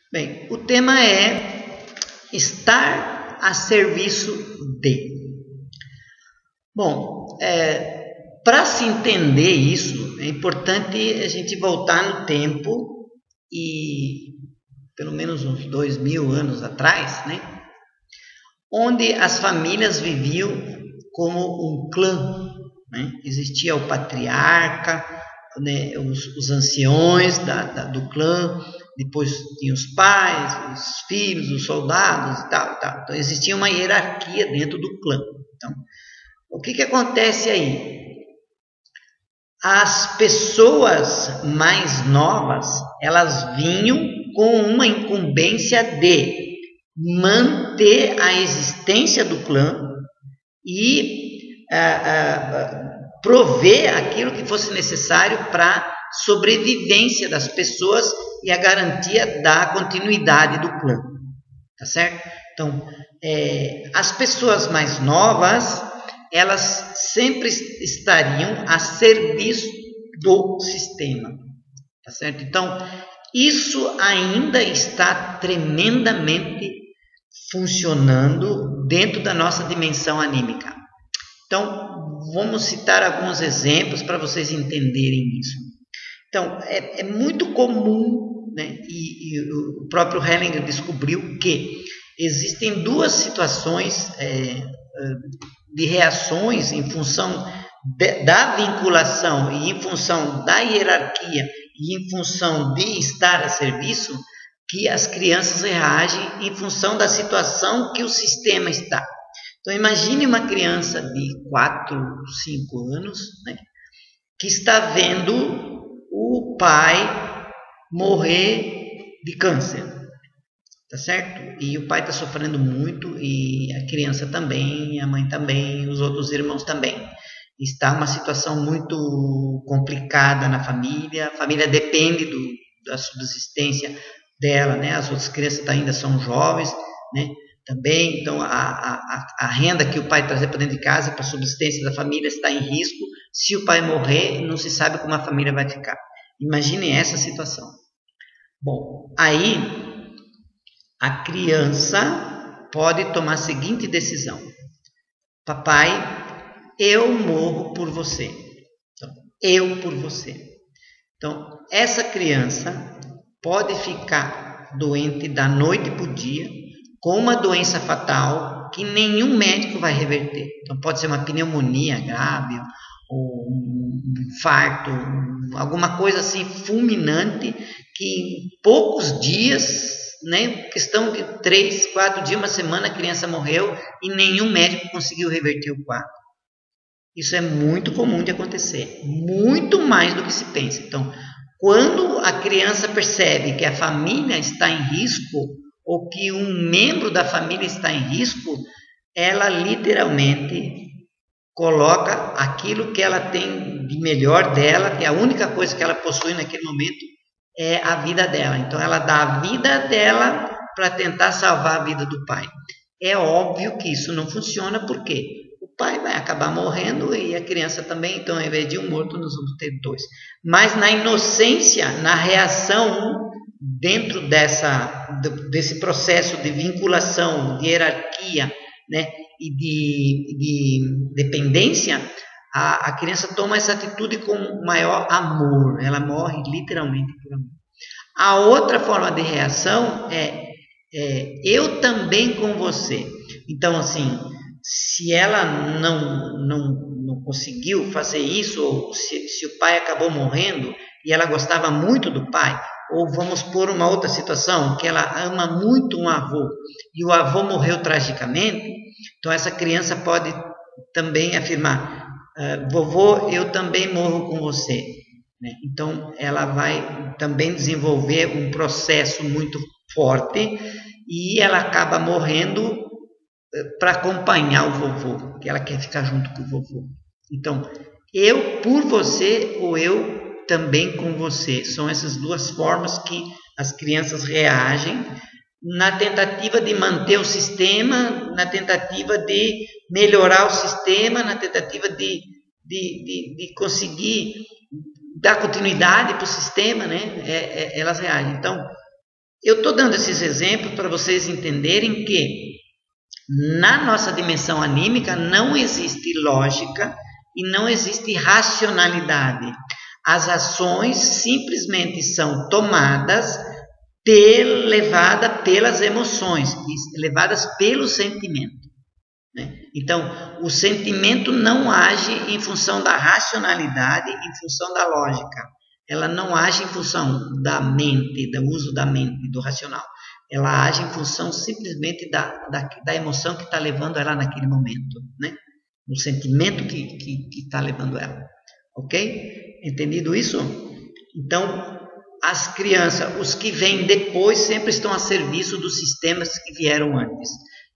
Bem, o tema é estar a serviço de. Bom, para se entender isso, é importante a gente voltar no tempo e pelo menos uns 2000 anos atrás, né? Onde as famílias viviam como um clã, né? Existia o patriarca, né? os anciões do clã, depois tinha os pais, os filhos, os soldados e tal, tal. Então existia uma hierarquia dentro do clã. Então, o que acontece aí? As pessoas mais novas, elas vinham com uma incumbência de manter a existência do clã e prover aquilo que fosse necessário para a sobrevivência das pessoas e a garantia da continuidade do clã. Tá certo? Então, as pessoas mais novas, elas sempre estariam a serviço do sistema. Tá certo? Então, isso ainda está tremendamente funcionando dentro da nossa dimensão anímica. Então, vamos citar alguns exemplos para vocês entenderem isso. Então, é muito comum, né, e o próprio Hellinger descobriu que existem duas situações de reações em função da vinculação e em função da hierarquia e em função de estar a serviço, que as crianças reagem em função da situação que o sistema está. Então, imagine uma criança de 4, 5 anos, né, que está vendo o pai morrer de câncer, tá certo? E o pai está sofrendo muito, e a criança também, a mãe também, os outros irmãos também. Está uma situação muito complicada na família, a família depende da subsistência dela, né? As outras crianças ainda são jovens, né? Também, então a renda que o pai traz para dentro de casa para a subsistência da família está em risco. Se o pai morrer, não se sabe como a família vai ficar. Imaginem essa situação. Bom, aí a criança pode tomar a seguinte decisão: papai, eu morro por você. Então, eu por você. Então, essa criança pode ficar doente da noite para o dia, com uma doença fatal que nenhum médico vai reverter. Então, pode ser uma pneumonia grave, ou um infarto, alguma coisa assim fulminante, que em poucos dias, né, questão de 3, 4 dias, uma semana, a criança morreu e nenhum médico conseguiu reverter o quadro. Isso é muito comum de acontecer, muito mais do que se pensa. Então, quando a criança percebe que a família está em risco, ou que um membro da família está em risco, ela literalmente coloca aquilo que ela tem de melhor dela, que é a única coisa que ela possui naquele momento, é a vida dela. Então, ela dá a vida dela para tentar salvar a vida do pai. É óbvio que isso não funciona, porque o pai vai acabar morrendo e a criança também. Então, ao invés de um morto, nós vamos ter 2. Mas na inocência, na reação, dentro desse processo de vinculação, de hierarquia, né, e de dependência, a criança toma essa atitude com maior amor. Ela morre literalmente por amor. A outra forma de reação é eu também com você. Então, assim, se ela não conseguiu fazer isso, ou se o pai acabou morrendo e ela gostava muito do pai, ou vamos pôr uma outra situação, que ela ama muito um avô e o avô morreu tragicamente, então essa criança pode também afirmar: vovô, eu também morro com você. Né? Então ela vai também desenvolver um processo muito forte e ela acaba morrendo para acompanhar o vovô, porque ela quer ficar junto com o vovô. Então, eu por você ou eu também com você. São essas duas formas que as crianças reagem na tentativa de manter o sistema, na tentativa de melhorar o sistema, na tentativa de conseguir dar continuidade para o sistema, né? Elas reagem. Então, eu estou dando esses exemplos para vocês entenderem que na nossa dimensão anímica não existe lógica e não existe racionalidade. As ações simplesmente são tomadas, levadas pelas emoções, levadas pelo sentimento. Então, o sentimento não age em função da racionalidade, em função da lógica. Ela não age em função da mente, do uso da mente, do racional. Ela age em função simplesmente da emoção que está levando ela naquele momento, né? O sentimento que está levando ela. Ok? Entendido isso? Então, as crianças, os que vêm depois, sempre estão a serviço dos sistemas que vieram antes.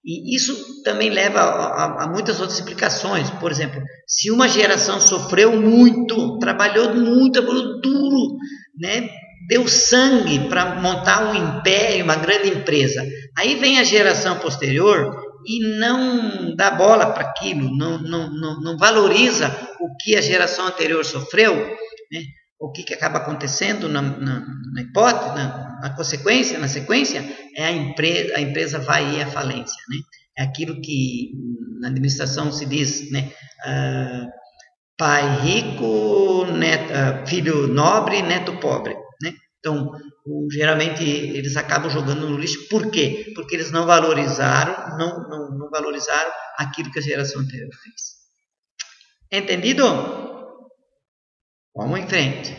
E isso também leva a muitas outras implicações. Por exemplo, se uma geração sofreu muito, trabalhou muito, trabalhou duro, né? Deu sangue para montar um império, uma grande empresa. Aí vem a geração posterior e não dá bola para aquilo, não valoriza o que a geração anterior sofreu, né? O que acaba acontecendo na hipótese, na sequência, é a empresa vai ir à falência, né? É aquilo que na administração se diz, né? Pai rico, filho nobre, neto pobre, né? Então, geralmente eles acabam jogando no lixo. Por quê? Porque eles não valorizaram, não valorizaram aquilo que a geração anterior fez. Entendido? Vamos em frente.